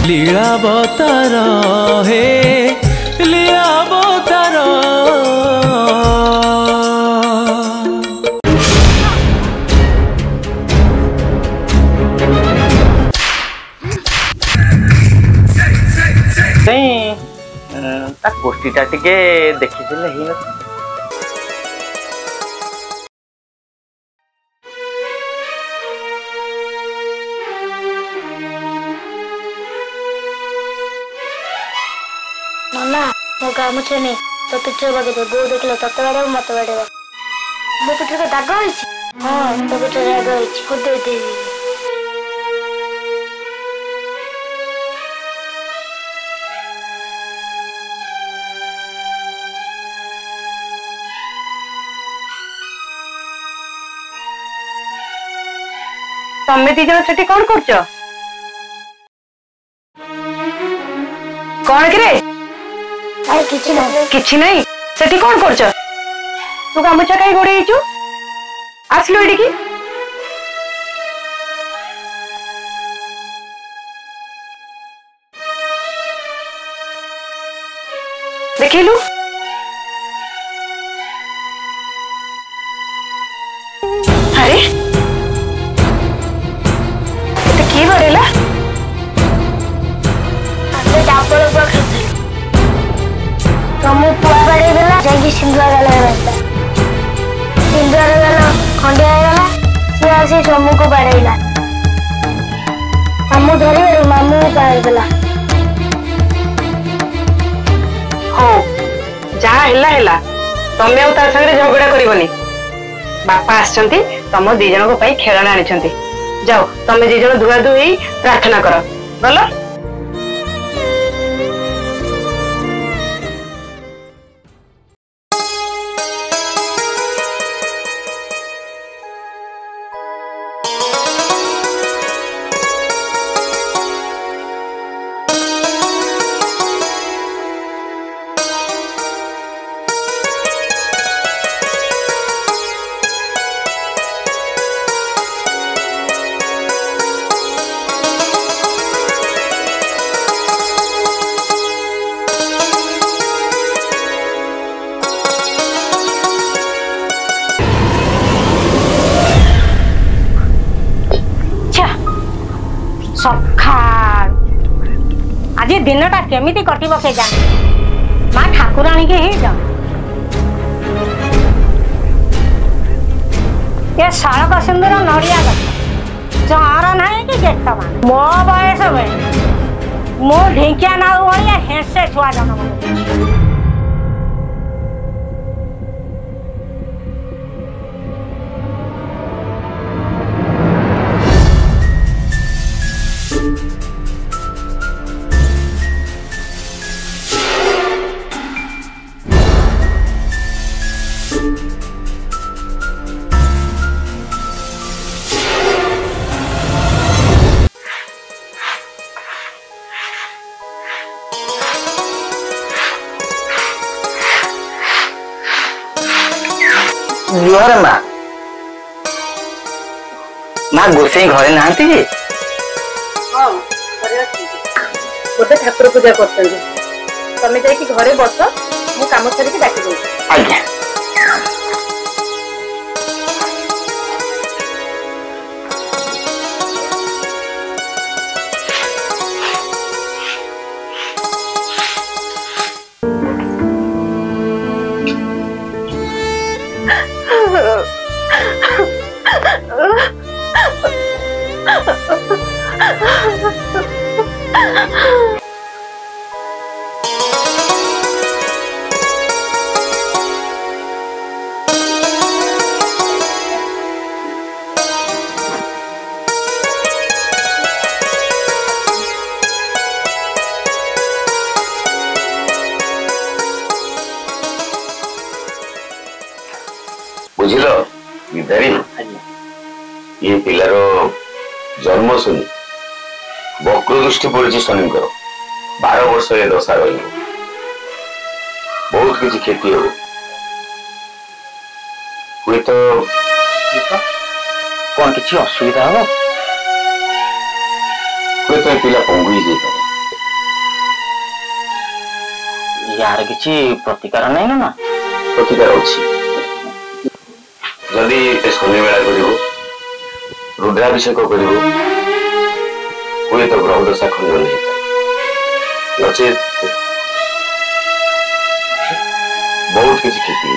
लीलावतार हे लीलावतार गोष्ठीटा टिके देखी नना मो गामुछे नहीं तो पिठे बगे बो देखल तत बाड़े मत बाड़े मो पिठे दाग हाँ तो पिठे दाग खुद दे तमे दी जन सेठी कौन करछ कौन करे अरे किछि नहीं सेठी कौन करछ तू गामुछा कहीं गोड़े हिचु आसलो एडी की देखिलु अरे की बरेला अरे डाबल पर खसले तमु पुआ बड़े देला जाई सिंदूर गला रास्ता सिंदूर गला खंडे आइला से आसी समू को बड़ेला हमु धरे मामू पार देला हो जा हेला तमे आ तार संगे झगड़ा करबनी बापा आछंती तम दी जन को पई खेलना आनिछंती जाओ तमे दी जन धुआ धुई प्रार्थना करो बोलो आज दिनटा केमिति कटिब के जाने माँ ठाकुराणी के ही जाओ ये सड़क सुंदर नड़िया गछ चार नहीं कि गेट मो बयस में मो ढिंकिया ना भाया हेसे छुआ जन्म माँ माँ गोसाई घरे नहांती जी गोटे ठाकुर पूजा कर तमे जाइए घरे बस मु काम छाड़ी डाकी दूँ आज्ञा बुझिल गिरधारी ये पिलार जन्म सुनी वक्र दृष्टि पड़ी शनि 12 वर्ष दशा रही बहुत किसी क्षति हो तो कौन किसी असुविधा हो तो पिला पंगुई जाए यार किसी प्रतिकार नहीं ना प्रतिकार अच्छी जदि शनि मेला कर रुद्राभिषेक कर हुए तो ग्रह दशा खंडन नचेत बहुत किसी क्षति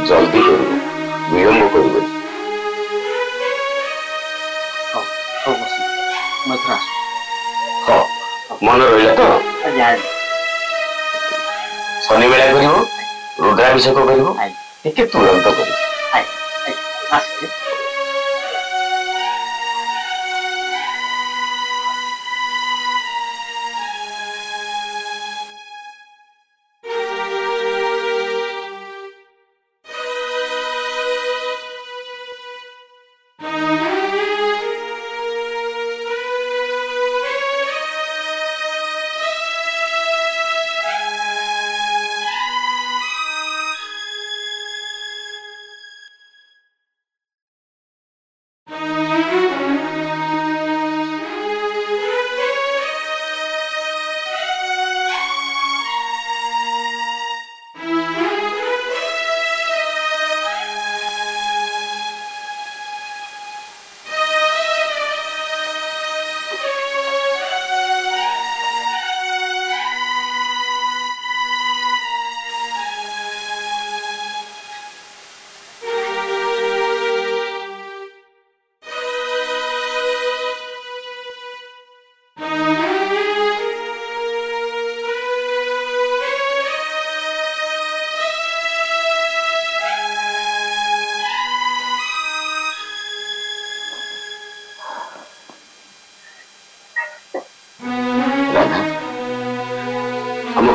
जल्दी कर विलंब कर हाँ मन रहा तो शनि मेला कर रुद्राभिषेक कर तुरंत कर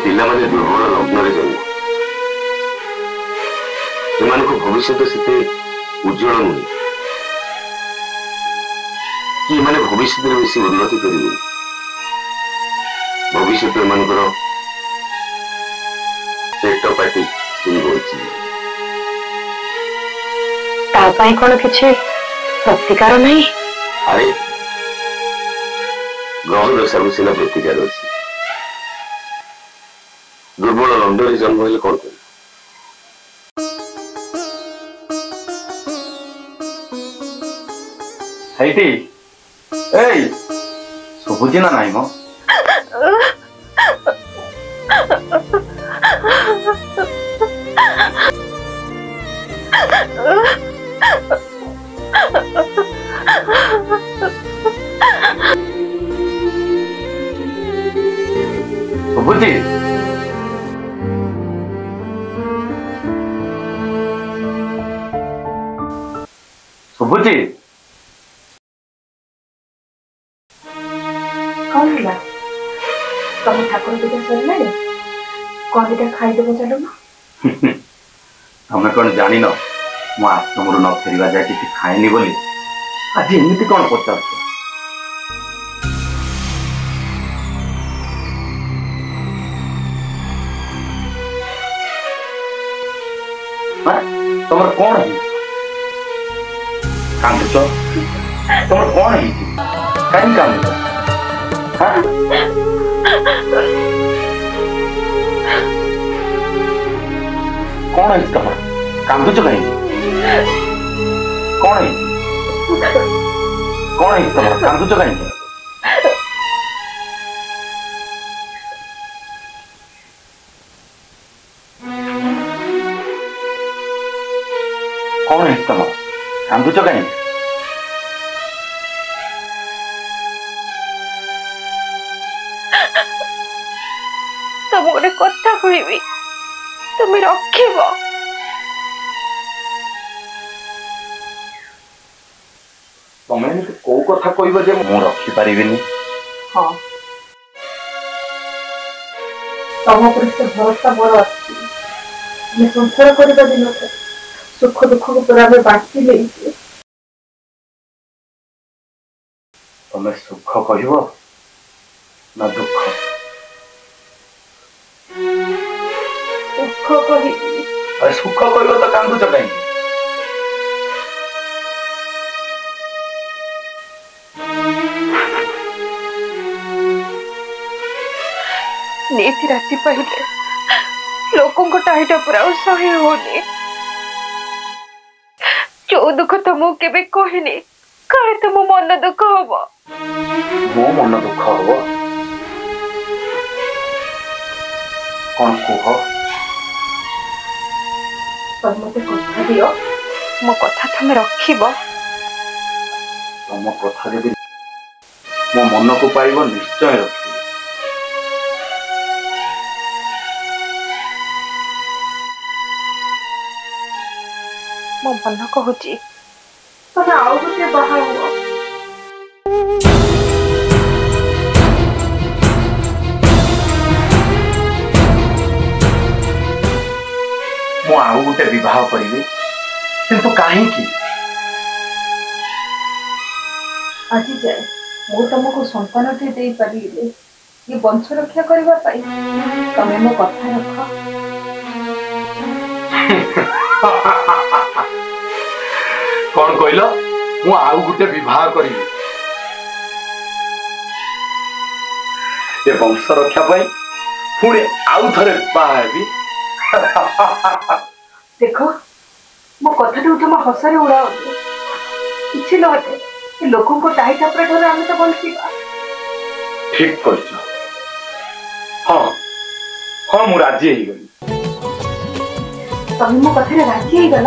पिलाने दुर्बल लग्न जन्म से भविष्य से उज्जवल नुहे कि माने भविष्य में बेसी उन्नति कर भविष्य एमर पेट पाटी कौन किसी प्रतिकार नहीं अरे ग्रह दशा भी सीना प्रतिकार अच्छी दुर्बल लंडन जन्म हेले कौन कर शुभुची ना नाई मो शुभुची शुभुची कौन है तुम ठाकुर पूजा सरला कौन दिटा खाईदेव चलो तमें कौन जान मो आश्रम न फेरवा जाए किसी खाएनी बोली आज एमती कौन पचार तुम कौन है कांदुच तुम कौन है कहीं कांदुच कौन है तुम कांदुच कहीं कौन है तुम कांदुच कहीं कौन है तुम कांदुच कहीं तुम गोटे कथा कहबी तुम रखिब तुम्हें कौ कथा कहब जे मु रखी पारिबिनी हाँ तुम भरोसा मोर अच्छी संसार करने दिन सुख दुख को पूरा बांटी ले तुम्हें सुख कहब ना दुख दुख कह सुख कहब तो कांदुच कहीं नीति राति पहले लोकों टाइटा पूरा सही होनी जो दुख तुमको केबे कहनी काहे तुम मन दुख हम मो मन दुख हम कौन कह मत कथा दियो मो कथा तुम रखिब तुम कथा जदि मो मन को पाइब निश्चय रखी मो मन कहूँ तुम आउ गोटे बाहा हुआ मु आउ गोटे विवाह करी किंतु कहीं आज जाए मु तुमको संतान टे दे पारे ये वंश रक्षा करने तमें मो कथा रख कौन कहल मु आउ गोटे विवाह करी वंश रक्षा पुणी आउ थे बाहरी देख मो कथा तुम हसरे उड़ा कि नहे लोकों को टाई टापरा ठार आम तो बंचा ठीक कर हाँ हाँ मु राजी हो गली तुम मो कथा राजी हो गल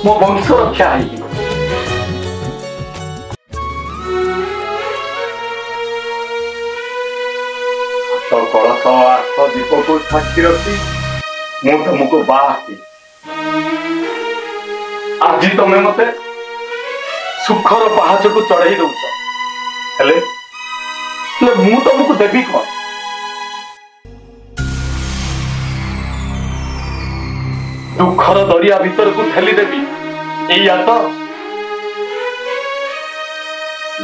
मो वंश रक्षा है तो कलश आठ दीप को साक्षी रखी मु तुमको बाहर आज तुम मते सुखर पहाच को चढ़ई दौच मु तुमको देवी कौन दुखर दरिया भीतर को ठेली देवी या तो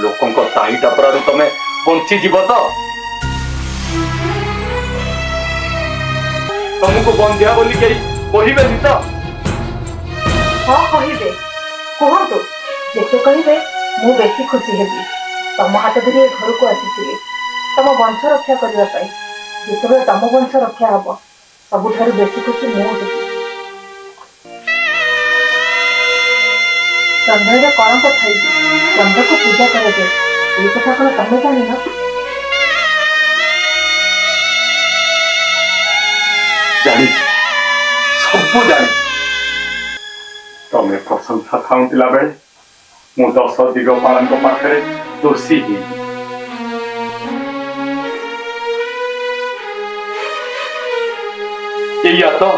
लोकों ताई टापरा तमें बंची जीव तो तुमको बंधिया बोली कही कहबे तो हाँ कहे कहतु जिते कहे मु बेसी खुशी हेबी तुम हाथ धरी घर को आसी तुम वंश रक्षा करने जिते तुम वंश रक्षा हम सबुठ बेसी खुशी मुझे चंद्र कौन कथा चंद्र को पूजा करे ये कथा कौन तुम जान जानी सब जानी तमें प्रशंसा खाऊला बेले मु 10 दिगपाल पाखे दोषी ही या तो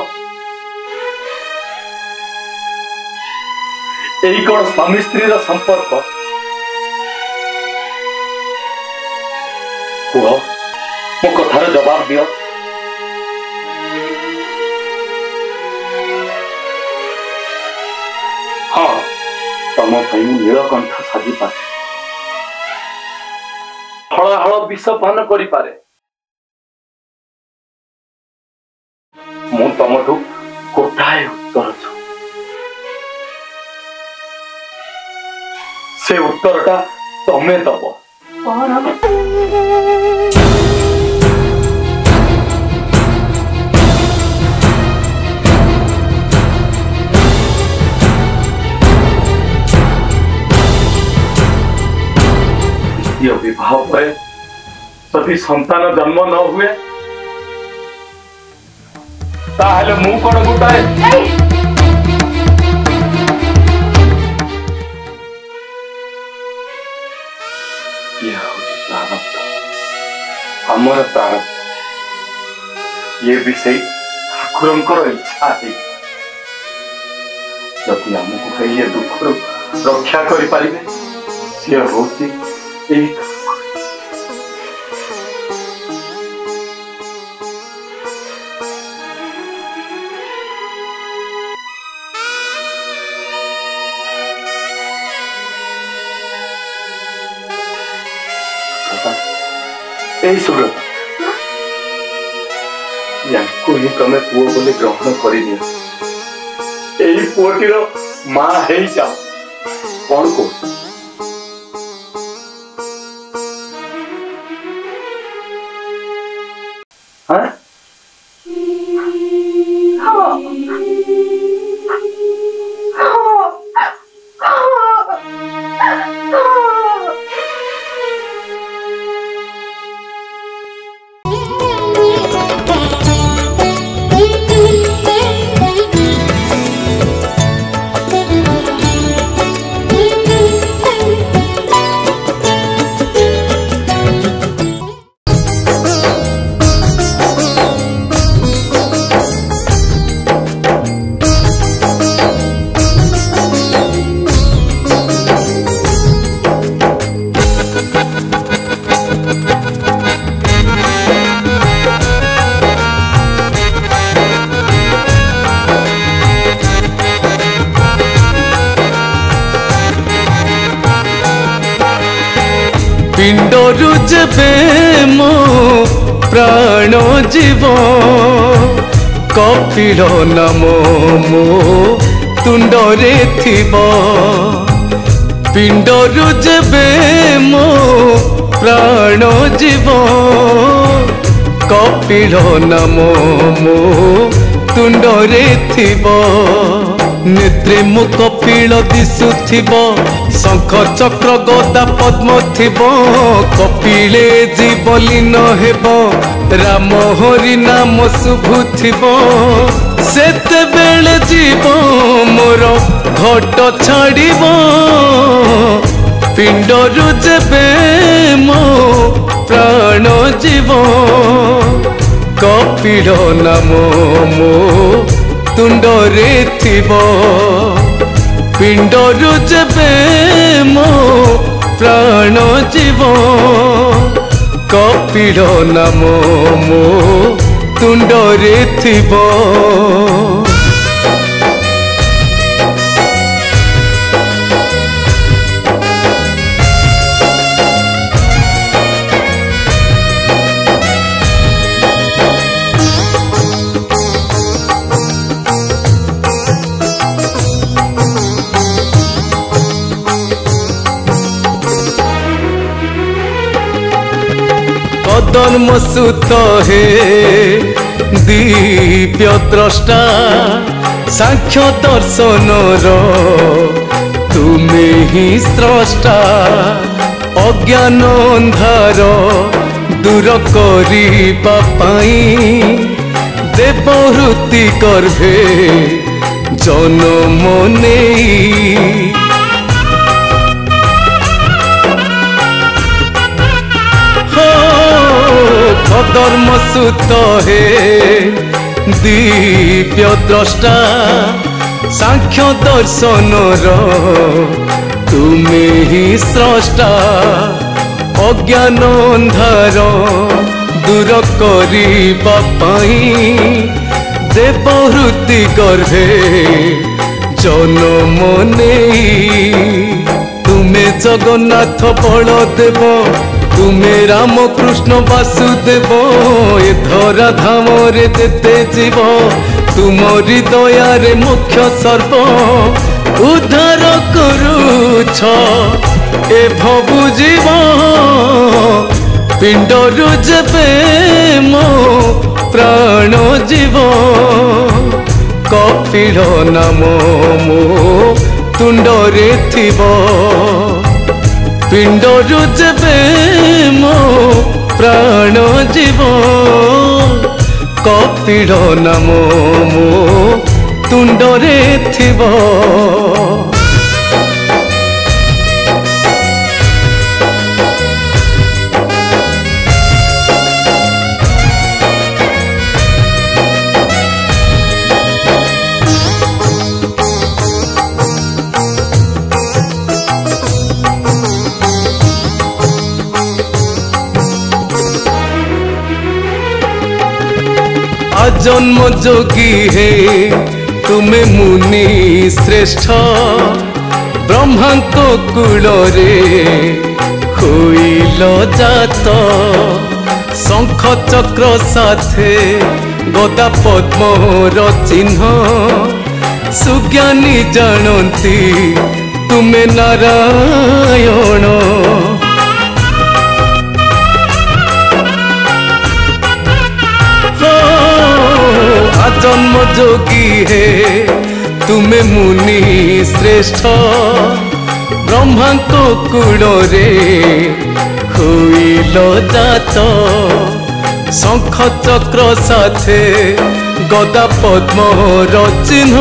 यही कौन स्वामी स्त्री संपर्क कह मो कथार जवाब दियो हाँ तुम नीलकंठ साजी पारे हलाहल विषपान करें मु तुमठू गोटाए उत्तर छु से उत्तरटा तमे दब विवाह पर जदि संतान जन्म न हुए ताहले मु कौन गोटाए हमर प्रारब्ध ये विषय ठाकुर इच्छा है जदि आमको ये दुख रक्षा करें सी हूँ सुब्रता यांको ही तमें पुओ बोले ग्रहण कर पुओटीर माँ है जाओ कौन को जेबे मो प्राण जीव कपिल नाम मो तुंडरे थिब पिंडरु जेबे मो प्राण जीव कपिल नाम मो तुंडरे थिब नेत्रे मो कपिल दिशुथिब शंख चक्र गदा पद्म थिब कपिले जीवलीन हेब राम हरि नाम शुभुथिब सेते बेले जीव मोर घट छाड़िब पिंडरु जेबे मो प्राण जीव कपिल नाम मो तुंडरे थिब पिंडरु जेबे मो प्राण जीव कपिल नाम मो तुंडरे थिब कदम सुत हे दिव्य द्रष्टा साक्ष्य दर्शन तुमे ही स्रष्टा अज्ञान अंधार दूर करिबा पाई देवहृति गर्भे जन्म नेई धर्म सुत हे दिव्य द्रष्टा साक्ष्य दर्शन तुमे ही स्रष्टा अज्ञान अंधार दूर करिबा पाई देवहृति गर्भे जन्म नेई तुमे जगन्नाथ बलदेव तुमे राम कृष्ण वासुदेव ए धरा धाम रे देते जीव तुमरी दयारे मुख्य सर्प उद्धार करुछ ए भवु जीव पिंडरु जेबे मो प्राण जीव कपिल नाम मो तुंडरे थिब पिंडरु जेबे मो प्राण जीव कपिल नाम मो तुंडरे थिब जन्म जोगी हे तुमे मुनि श्रेष्ठ ब्रह्मा को कूल रे होइल जात शंख चक्र साथे गदा पद्म चिन्ह सुज्ञानी जानती तुमे नारायण जन्म जोगी हे तुमे मुनि श्रेष्ठ ब्रह्मा को कूल रे होइल जात शंख चक्र साथे गदा पद्म चिन्ह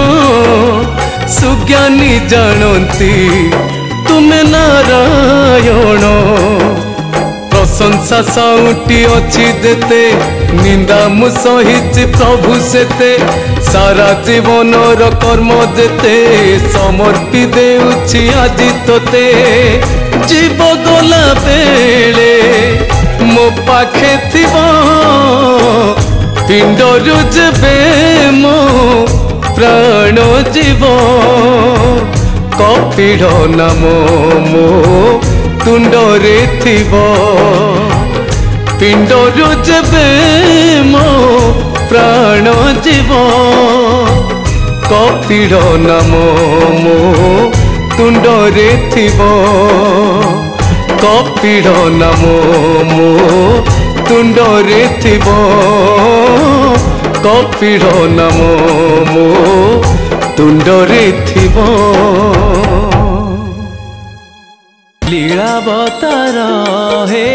सुज्ञानी जानती तुमे नारायण प्रशंसा साउटी अच्छी देते निंदा मु सहिची प्रभु सेते सारा जीवन कर्म देते समर्पी देउछि आजि तोते जीव गला बेले मो पाखे थिबो पिंडरु जेबे मो प्राण जीव कपिल नाम मो तुंडरे थिबो पिंडरु जेबे मो प्राण जीव कपिड़ नाम मो तुंडरे थिब कपिड़ नाम मो तुंडरे थिब कपिड़ नाम मो तुंडरे थिब लीलावतार हे